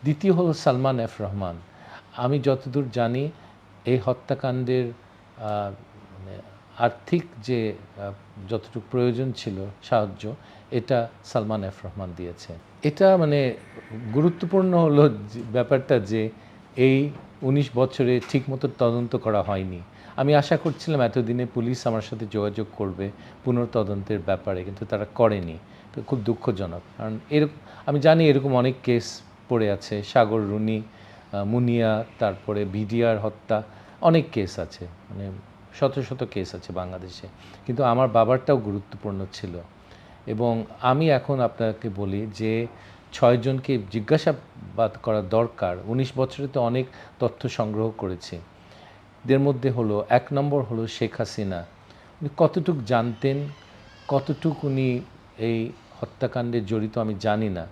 দ্বিতীয় হলো সালমান এফ রহমান। আমি যতদূর জানি এই হত্যাকাণ্ডের মানে আর্থিক যে যতটুকু প্রয়োজন ছিল সাহায্য, এটা সালমান এফ রহমান দিয়েছে। এটা মানে গুরুত্বপূর্ণ হলো ব্যাপারটা যে এই ১৯ বছরে ঠিকমতো তদন্ত করা হয়নি। আমি আশা করছিলাম এতদিনে পুলিশ আমার সাথে যোগাযোগ করবে পুনর্তদন্তের ব্যাপারে, কিন্তু তারা করেনি। তো খুব দুঃখজনক, কারণ এরকম আমি জানি এরকম অনেক কেস পড়ে আছে, সাগর রুনি, মুনিয়া, তারপরে বিডিআর হত্যা, অনেক কেস আছে, মানে শত শত কেস আছে বাংলাদেশে, কিন্তু আমার বাবারটাও গুরুত্বপূর্ণ ছিল। এবং আমি এখন আপনাকে বলি যে ৬ জনকে জিজ্ঞাসাবাদ করা দরকার। ১৯ বছরে তো অনেক তথ্য সংগ্রহ করেছি। এদের মধ্যে হলো ১ নম্বর হলো শেখ হাসিনা। উনি কতটুক জানতেন, কতটুক উনি এই হত্যাকাণ্ডে জড়িত আমি জানি না,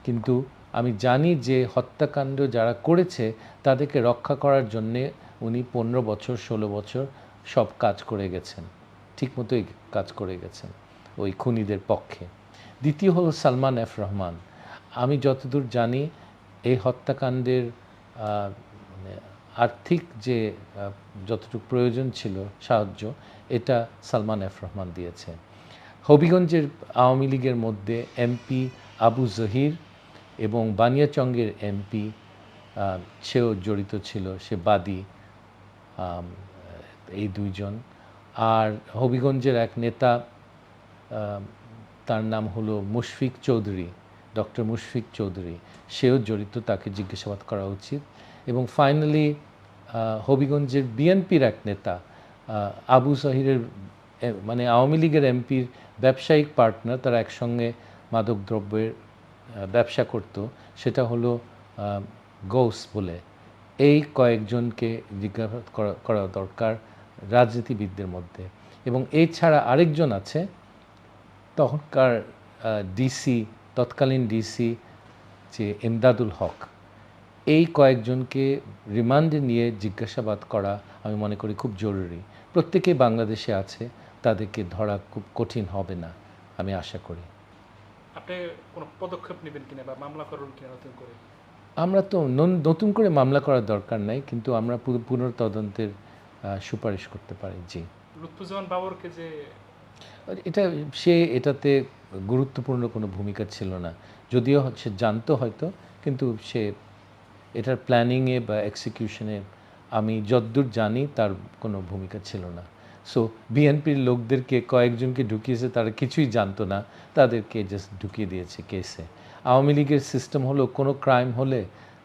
কিন্তু আমি জানি যে হত্যাকাণ্ড যারা করেছে তাদেরকে রক্ষা করার জন্যে উনি ১৫ বছর ১৬ বছর সব কাজ করে গেছেন, ঠিকমতোই কাজ করে গেছেন ওই খুনিদের পক্ষে। দ্বিতীয় হলো সালমান এফ রহমান। আমি যতদূর জানি এই হত্যাকাণ্ডের মানে আর্থিক যে যতটুকু প্রয়োজন ছিল সাহায্য, এটা সালমান এফ রহমান দিয়েছে। হবিগঞ্জের আওয়ামী লীগের মধ্যে এমপি আবু জহির এবং বানিয়াচংয়ের এমপি, সেও জড়িত ছিল, সে বাদী, এই দুইজন। আর হবিগঞ্জের এক নেতা, তার নাম হলো মুশফিক চৌধুরী, ডক্টর মুশফিক চৌধুরী, সেও জড়িত, তাকে জিজ্ঞাসাবাদ করা উচিত। এবং ফাইনালি হবিগঞ্জের বিএনপির এক নেতা, আবু জহিরের মানে আওয়ামী লীগের এমপির ব্যবসায়িক পার্টনার, তারা একসঙ্গে মাদকদ্রব্যের ব্যবসা করত, সেটা হলো গৌস বলে। এই কয়েকজনকে জিজ্ঞাসাবাদ করা দরকার রাজনীতিবিদদের মধ্যে। এবং এছাড়া আরেকজন আছে, তখনকার ডিসি, তৎকালীন ডিসি যে এমদাদুল হক, এই কয়েকজনকে রিমান্ডে নিয়ে জিজ্ঞাসাবাদ করা আমি মনে করি খুব জরুরি। প্রত্যেকেই বাংলাদেশে আছে, তাদেরকে ধরা খুব কঠিন হবে না আমি আশা করি। আপনি কোনো পদক্ষেপ নেবেন কিনা বা মামলা করবেন কিনা নতুন করে? আমরা তো নতুন করে মামলা করার দরকার নাই, কিন্তু আমরা পুনর্তদন্তের সুপারিশ করতে পারি। জি, লুৎফুজ্জামান বাবরকে যে সে এটাতে গুরুত্বপূর্ণ কোনো ভূমিকা ছিল না, যদিও সে জানতো হয়তো, কিন্তু সে এটার প্ল্যানিংয়ে বা এক্সিকিউশনে আমি যদ্দূর জানি তার কোনো ভূমিকা ছিল না। সো বিএনপির লোকদেরকে কয়েকজনকে ঢুকিয়েছে, তারা কিছুই জানতো না, তাদেরকে জাস্ট ঢুকিয়ে দিয়েছে কেসে। আওয়ামী লীগের সিস্টেম হলো কোনো ক্রাইম হলে,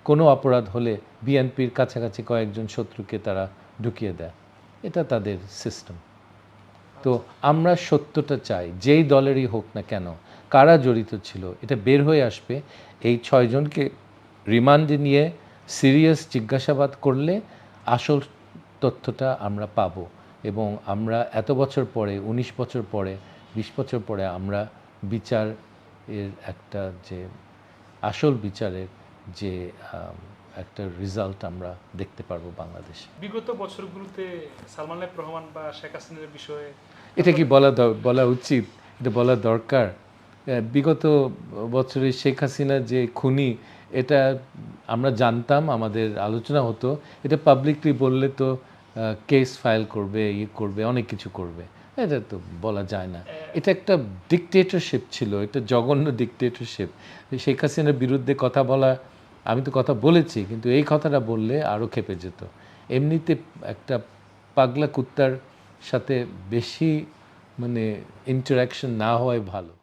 কোনো অপরাধ হলে বিএনপির কাছাকাছি কয়েকজন শত্রুকে তারা ঢুকিয়ে দেয়, এটা তাদের সিস্টেম। তো আমরা সত্যটা চাই, যেই দলেরই হোক না কেন, কারা জড়িত ছিল এটা বের হয়ে আসবে। এই ৬ জনকে রিমান্ডে নিয়ে সিরিয়াস জিজ্ঞাসাবাদ করলে আসল তথ্যটা আমরা পাব, এবং আমরা এত বছর পরে, ১৯ বছর পরে, ২০ বছর পরে আমরা বিচার এর একটা যে আসল বিচারের যে একটা রেজাল্ট আমরা দেখতে পারবো বাংলাদেশে। বিগত বছরগুলোতে সালমান এফ রহমান বা শেখ হাসিনার বিষয়ে এটা কি বলা উচিত? এটা বলা দরকার? বিগত বছরে শেখ হাসিনা যে খুনি, এটা আমরা জানতাম, আমাদের আলোচনা হতো। এটা পাবলিকলি বললে তো কেস ফাইল করবে, করবে, অনেক কিছু করবে। এটা তো বলা যায় না। এটা একটা ডিকটেটরশিপ ছিল, এটা জঘন্য ডিকটেটরশিপ। শেখ হাসিনার বিরুদ্ধে কথা বলা, আমি তো কথা বলেছি, কিন্তু এই কথাটা বললে আরও খেপে যেত। এমনিতে একটা পাগলা কুত্তার সাথে বেশি মানে ইন্টারাকশন না হওয়াই ভালো।